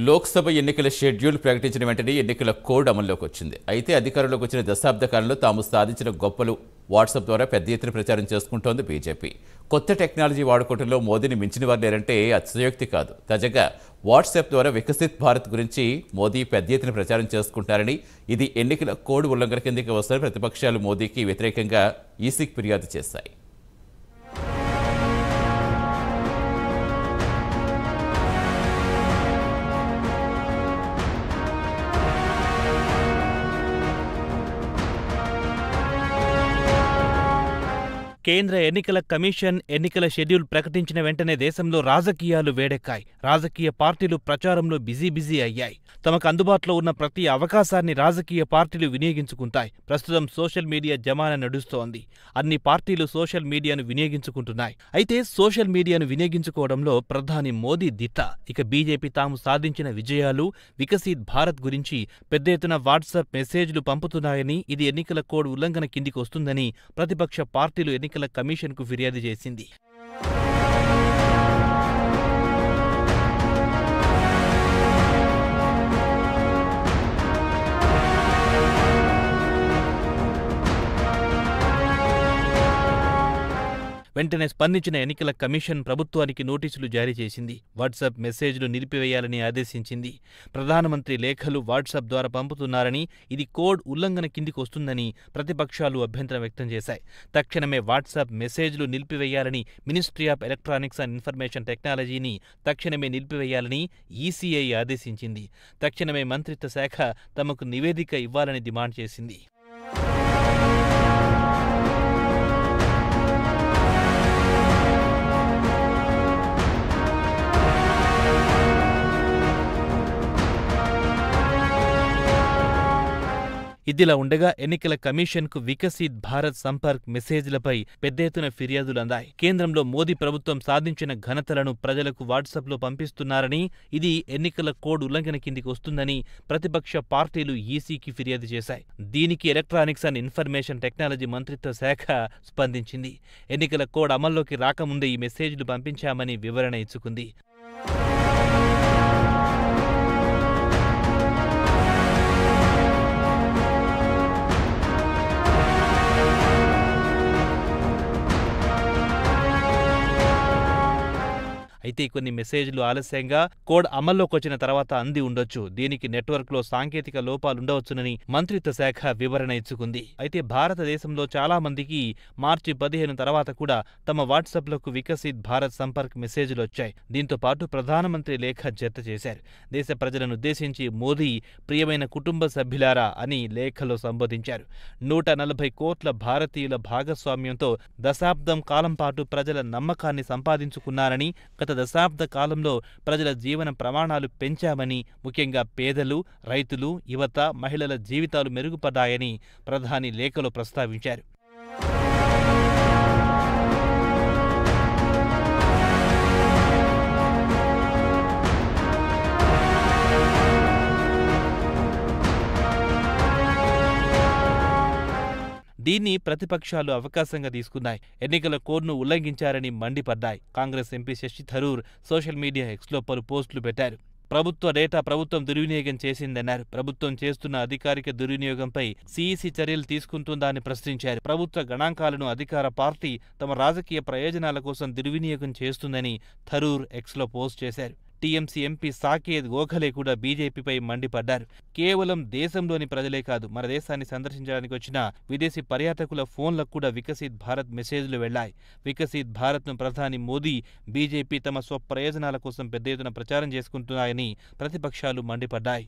లోక్సభ ఎన్నికల షెడ్యూల్ ప్రకటించిన వెంటనే ఎన్నికల కోడ్ అమల్లోకి వచ్చింది. అయితే అధికారంలోకి వచ్చిన దశాబ్ద కాలంలో తాము సాధించిన గొప్పలు వాట్సాప్ ద్వారా పెద్ద ఎత్తున ప్రచారం చేసుకుంటోంది బీజేపీ. కొత్త టెక్నాలజీ వాడుకోవడంలో మోదీని మించిన వారు లేరంటే అతిశయోక్తి కాదు. తాజాగా వాట్సాప్ ద్వారా వికసిత్ భారత్ గురించి మోదీ పెద్ద ఎత్తున ప్రచారం చేసుకుంటారని, ఇది ఎన్నికల కోడ్ ఉల్లంఘన కిందకి వస్తున్న ప్రతిపక్షాలు మోదీకి వ్యతిరేకంగా ఈసీకి ఫిర్యాదు చేశాయి. కేంద్ర ఎన్నికల కమిషన్ ఎన్నికల షెడ్యూల్ ప్రకటించిన వెంటనే దేశంలో రాజకీయాలు వేడెక్కాయి. రాజకీయ పార్టీలు ప్రచారంలో బిజీ అయ్యాయి. తమకు అందుబాటులో ఉన్న ప్రతి అవకాశాన్ని రాజకీయ పార్టీలు వినియోగించుకుంటాయి. ప్రస్తుతం సోషల్ మీడియా జమానా నడుస్తోంది. అన్ని పార్టీలు సోషల్ మీడియాను వినియోగించుకుంటున్నాయి. అయితే సోషల్ మీడియాను వినియోగించుకోవడంలో ప్రధాని మోదీ దిట్ట. ఇక బీజేపీ తాము సాధించిన విజయాలు, వికసిత్ భారత్ గురించి పెద్ద ఎత్తున వాట్సాప్ మెసేజ్లు పంపుతున్నాయని, ఇది ఎన్నికల కోడ్ ఉల్లంఘన కిందికి వస్తుందని ప్రతిపక్ష పార్టీలు ఎన్నికల కమిషన్కు ఫిర్యాదు చేసింది. వెంటనే స్పందించిన ఎన్నికల కమిషన్ ప్రభుత్వానికి నోటీసులు జారీ చేసింది. వాట్సాప్ మెసేజ్లు నిలిపివేయాలని ఆదేశించింది. ప్రధానమంత్రి లేఖలు వాట్సాప్ ద్వారా పంపుతున్నారని, ఇది కోడ్ ఉల్లంఘన కిందికి వస్తుందని ప్రతిపక్షాలు అభ్యంతరం వ్యక్తం చేశాయి. తక్షణమే వాట్సాప్ మెసేజ్లు నిలిపివేయాలని, ministry of electronics and information టెక్నాలజీని తక్షణమే నిలిపివేయాలని ఈసీఐ ఆదేశించింది. తక్షణమే మంత్రిత్వ శాఖ తమకు నివేదిక ఇవ్వాలని డిమాండ్ చేసింది. ఇదిలా ఉండగా ఎన్నికల కమిషన్కు వికసిత్ భారత్ సంపర్క్ మెసేజ్లపై పెద్ద ఎత్తున ఫిర్యాదులందాయి. కేంద్రంలో మోదీ ప్రభుత్వం సాధించిన ఘనతలను ప్రజలకు వాట్సాప్లో పంపిస్తున్నారని, ఇది ఎన్నికల కోడ్ ఉల్లంఘన కిందికి వస్తుందని ప్రతిపక్ష పార్టీలు ఈసీకి ఫిర్యాదు చేశాయి. దీనికి ఎలక్ట్రానిక్స్ అండ్ ఇన్ఫర్మేషన్ టెక్నాలజీ మంత్రిత్వ శాఖ స్పందించింది. ఎన్నికల కోడ్ అమల్లోకి రాకముందే ఈ మెసేజ్లు పంపించామని వివరణ ఇచ్చుకుంది. అయితే కొన్ని మెసేజ్లు ఆలస్యంగా కోడ్ అమల్లోకి వచ్చిన తర్వాత అంది ఉండొచ్చు. దీనికి నెట్వర్క్లో సాంకేతిక లోపాలుండవచ్చునని మంత్రిత్వ శాఖ వివరణ ఇచ్చుకుంది. అయితే భారతదేశంలో చాలా మందికి మార్చి 15 తర్వాత కూడా తమ వాట్సాప్లకు వికసిత్ భారత్ సంపర్క్ మెసేజ్లు వచ్చాయి. దీంతో పాటు ప్రధానమంత్రి లేఖ జత చేశారు. దేశ ప్రజలను ఉద్దేశించి మోదీ ప్రియమైన కుటుంబ సభ్యులారా అని లేఖలో సంబోధించారు. 140 కోట్ల భారతీయుల భాగస్వామ్యంతో దశాబ్దం కాలం పాటు ప్రజల నమ్మకాన్ని సంపాదించుకున్నారని, గత దశాబ్ద కాలంలో ప్రజల జీవన ప్రమాణాలు పెంచామని, ముఖ్యంగా పేదలు, రైతులు, యువత, మహిళల జీవితాలు మెరుగుపడ్డాయని ప్రధాని లేఖలో ప్రస్తావించారు. దీన్ని ప్రతిపక్షాలు అవకాశంగా తీసుకున్నాయి. ఎన్నికల కోడ్ను ఉల్లంఘించారని మండిపడ్డాయి. Congress MP Shashi Tharoor social media ఎక్స్లో పలు పోస్టులు పెట్టారు. ప్రభుత్వ డేటా ప్రభుత్వం దుర్వినియోగం చేసిందన్నారు. ప్రభుత్వం చేస్తున్న అధికారిక దుర్వినియోగంపై సీఈసీ చర్యలు తీసుకుంటుందా అని ప్రశ్నించారు. ప్రభుత్వ గణాంకాలను అధికార పార్టీ తమ రాజకీయ ప్రయోజనాల కోసం దుర్వినియోగం చేస్తుందని థరూర్ ఎక్స్లో పోస్ట్ చేశారు. టీఎంసీ ఎంపీ సాకేత్ గోఖలే కూడా బీజేపీపై మండిపడ్డారు. కేవలం దేశంలోని ప్రజలే కాదు, మన దేశాన్ని సందర్శించడానికి వచ్చిన విదేశీ పర్యాటకుల ఫోన్లకు కూడా వికసిత్ భారత్ మెసేజ్లు వెళ్లాయి. వికసిత్ భారత్ను ప్రధాని మోదీ, బీజేపీ తమ స్వప్రయోజనాల కోసం పెద్ద ఎత్తున ప్రచారం చేసుకుంటున్నాయని ప్రతిపక్షాలు మండిపడ్డాయి.